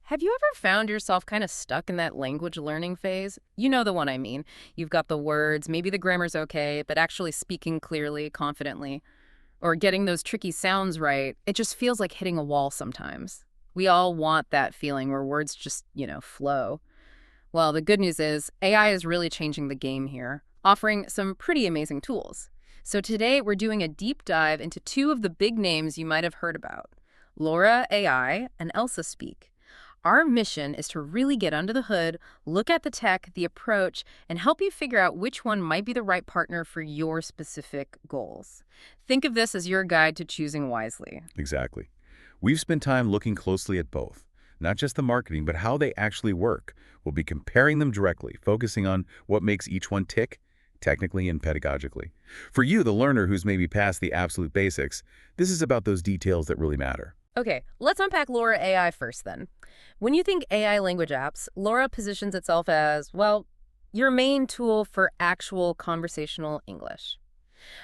Have you ever found yourself kind of stuck in that language learning phase? You know the one I mean. You've got the words, maybe the grammar's okay, but actually speaking clearly, confidently, or getting those tricky sounds right, it just feels like hitting a wall sometimes. We all want that feeling where words just, flow. Well, the good news is AI is really changing the game here, offering some pretty amazing tools. So today we're doing a deep dive into two of the big names you might have heard about, Loora AI and Elsa Speak. Our mission is to really get under the hood, look at the tech, the approach, and help you figure out which one might be the right partner for your specific goals. Think of this as your guide to choosing wisely. Exactly. We've spent time looking closely at both, not just the marketing, but how they actually work. We'll be comparing them directly, focusing on what makes each one tick, technically and pedagogically. For you, the learner who's maybe past the absolute basics, this is about those details that really matter. Okay, let's unpack Loora AI first then. When you think AI language apps, Loora positions itself as, well, your main tool for actual conversational English.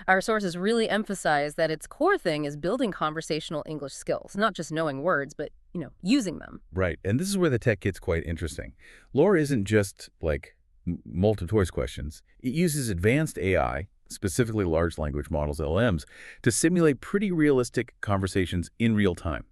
Our sources really emphasize that its core thing is building conversational English skills, not just knowing words, but, using them. Right, and this is where the tech gets quite interesting. Lore isn't just like multiple choice questions. It uses advanced AI, specifically large language models, LLMs, to simulate pretty realistic conversations in real time.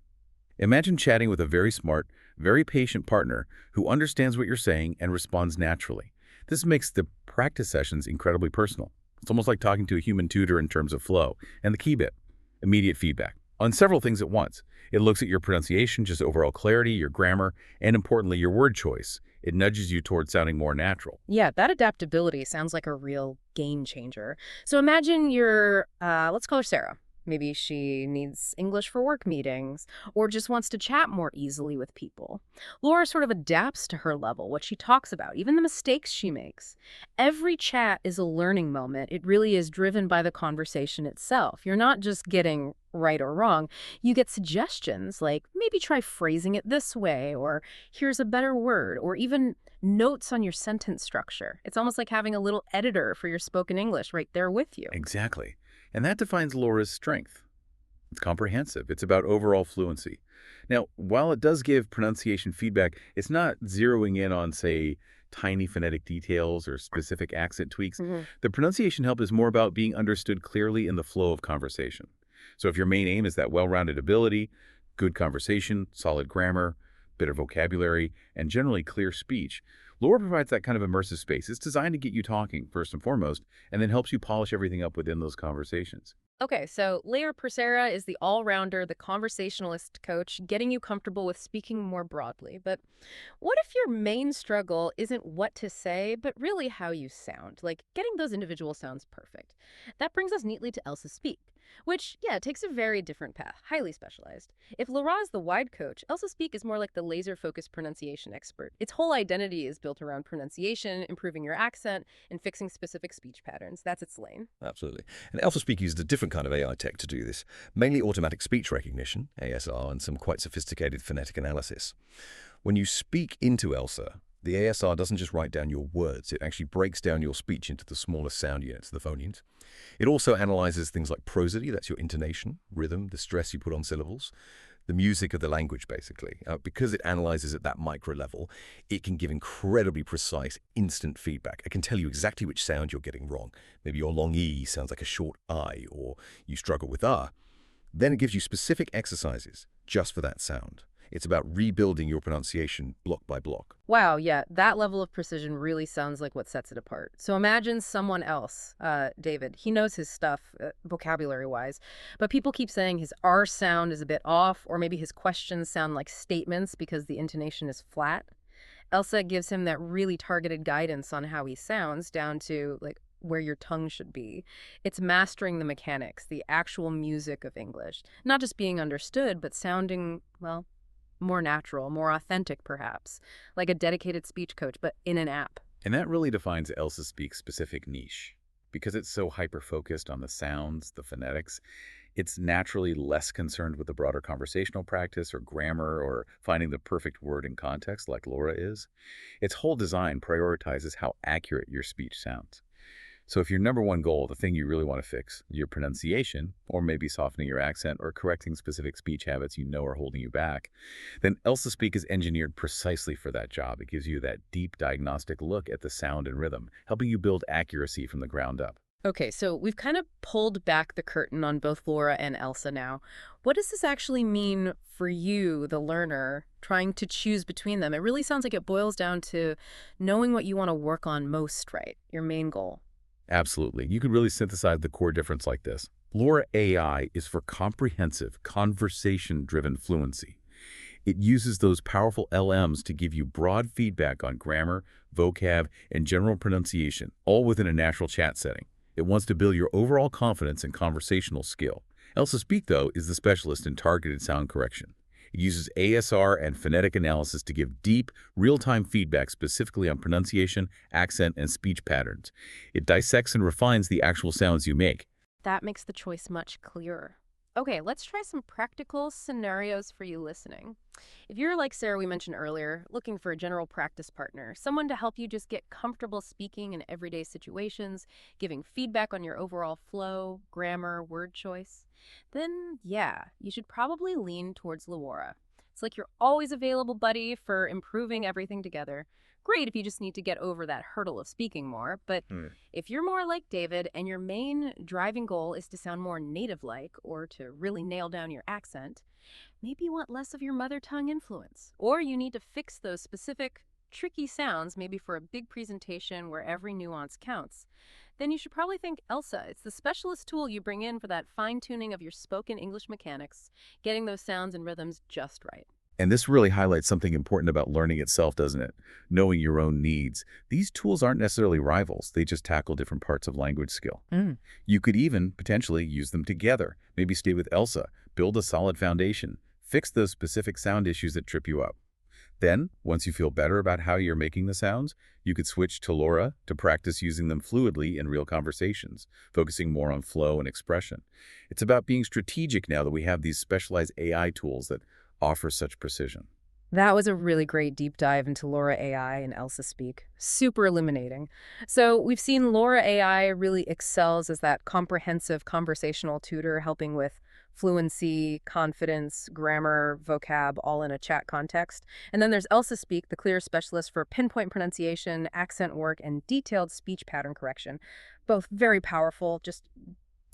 Imagine chatting with a very smart, very patient partner who understands what you're saying and responds naturally. This makes the practice sessions incredibly personal. It's almost like talking to a human tutor in terms of flow. And the key bit, immediate feedback on several things at once. It looks at your pronunciation, just overall clarity, your grammar, and importantly, your word choice. It nudges you towards sounding more natural. Yeah, that adaptability sounds like a real game changer. So imagine you're, let's call her Sarah. Maybe she needs English for work meetings or just wants to chat more easily with people. Laura sort of adapts to her level, what she talks about, even the mistakes she makes. Every chat is a learning moment. It really is driven by the conversation itself. You're not just getting right or wrong. You get suggestions like maybe try phrasing it this way, or here's a better word, or even notes on your sentence structure. It's almost like having a little editor for your spoken English right there with you. Exactly. And that defines Laura's strength. It's comprehensive. It's about overall fluency. Now, while it does give pronunciation feedback, it's not zeroing in on, say, tiny phonetic details or specific accent tweaks. The pronunciation help is more about being understood clearly in the flow of conversation. So if your main aim is that well-rounded ability, good conversation, solid grammar, bit of vocabulary, and generally clear speech, Laura provides that kind of immersive space. It's designed to get you talking, first and foremost, and then helps you polish everything up within those conversations. Okay, so Layer Persera is the all-rounder, the conversationalist coach, getting you comfortable with speaking more broadly. But what if your main struggle isn't what to say, but really how you sound, like getting those individual sounds perfect? That brings us neatly to Elsa Speak, which, yeah, takes a very different path, highly specialized. If Laura is the wide coach, Elsa Speak is more like the laser-focused pronunciation expert. Its whole identity is built around pronunciation, improving your accent, and fixing specific speech patterns. That's its lane. Absolutely. And Elsa Speak uses a different kind of AI tech to do this, mainly automatic speech recognition, ASR, and some quite sophisticated phonetic analysis. When you speak into Elsa, the ASR doesn't just write down your words, it actually breaks down your speech into the smallest sound units, the phonemes. It also analyzes things like prosody, that's your intonation, rhythm, the stress you put on syllables, the music of the language, basically. Because it analyzes at that micro level, it can give incredibly precise, instant feedback. It can tell you exactly which sound you're getting wrong. Maybe your long E sounds like a short I, or you struggle with R. Then it gives you specific exercises just for that sound. It's about rebuilding your pronunciation block by block. Wow, yeah, that level of precision really sounds like what sets it apart. So imagine someone else, David. He knows his stuff, vocabulary-wise, but people keep saying his R sound is a bit off, or maybe his questions sound like statements because the intonation is flat. Elsa gives him that really targeted guidance on how he sounds, down to, like, where your tongue should be. It's mastering the mechanics, the actual music of English. Not just being understood, but sounding, well, more natural, more authentic, perhaps, like a dedicated speech coach, but in an app. And that really defines Elsa Speak's specific niche. Because it's so hyper-focused on the sounds, the phonetics, it's naturally less concerned with the broader conversational practice or grammar or finding the perfect word in context like Laura is. Its whole design prioritizes how accurate your speech sounds. So if your number one goal, the thing you really want to fix, your pronunciation, or maybe softening your accent or correcting specific speech habits you know are holding you back, then Elsa Speak is engineered precisely for that job. It gives you that deep diagnostic look at the sound and rhythm, helping you build accuracy from the ground up. Okay, so we've kind of pulled back the curtain on both Laura and Elsa now. What does this actually mean for you, the learner, trying to choose between them? It really sounds like it boils down to knowing what you want to work on most, right? Your main goal. Absolutely. You could really synthesize the core difference like this. Loora AI is for comprehensive, conversation-driven fluency. It uses those powerful LMs to give you broad feedback on grammar, vocab, and general pronunciation, all within a natural chat setting. It wants to build your overall confidence and conversational skill. Elsa Speak, though, is the specialist in targeted sound correction. It uses ASR and phonetic analysis to give deep, real-time feedback specifically on pronunciation, accent, and speech patterns. It dissects and refines the actual sounds you make. That makes the choice much clearer. Okay, let's try some practical scenarios for you listening. If you're like Sarah we mentioned earlier, looking for a general practice partner, someone to help you just get comfortable speaking in everyday situations, giving feedback on your overall flow, grammar, word choice, then yeah, you should probably lean towards Loora. It's like you're always available, buddy, for improving everything together. Great if you just need to get over that hurdle of speaking more, but if you're more like David and your main driving goal is to sound more native-like or to really nail down your accent, maybe you want less of your mother tongue influence. Or you need to fix those specific, tricky sounds, maybe for a big presentation where every nuance counts. Then you should probably think Elsa. It's the specialist tool you bring in for that fine-tuning of your spoken English mechanics, getting those sounds and rhythms just right. And this really highlights something important about learning itself, doesn't it? Knowing your own needs. These tools aren't necessarily rivals. They just tackle different parts of language skill. You could even potentially use them together. Maybe stay with Elsa, build a solid foundation, fix those specific sound issues that trip you up. Then, once you feel better about how you're making the sounds, you could switch to Loora to practice using them fluidly in real conversations, focusing more on flow and expression. It's about being strategic now that we have these specialized AI tools that offer such precision. That was a really great deep dive into Loora AI and Elsa Speak. Super illuminating. So we've seen Loora AI really excels as that comprehensive conversational tutor, helping with fluency, confidence, grammar, vocab, all in a chat context. And then there's Elsa Speak, the clear specialist for pinpoint pronunciation, accent work, and detailed speech pattern correction. Both very powerful, just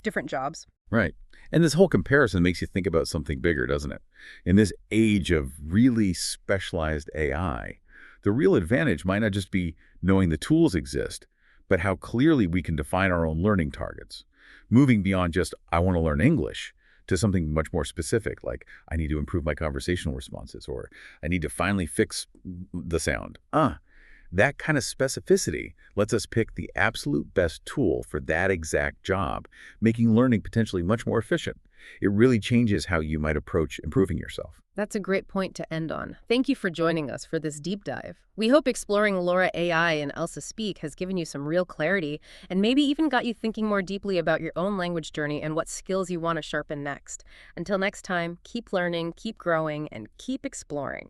different jobs. Right. And this whole comparison makes you think about something bigger, doesn't it? In this age of really specialized AI, the real advantage might not just be knowing the tools exist, but how clearly we can define our own learning targets. Moving beyond just, I want to learn English, to something much more specific, like I need to improve my conversational responses, or I need to finally fix the sound. That kind of specificity lets us pick the absolute best tool for that exact job, making learning potentially much more efficient. It really changes how you might approach improving yourself. That's a great point to end on. Thank you for joining us for this deep dive. We hope exploring Loora AI and Elsa Speak has given you some real clarity and maybe even got you thinking more deeply about your own language journey and what skills you want to sharpen next. Until next time, keep learning, keep growing, and keep exploring.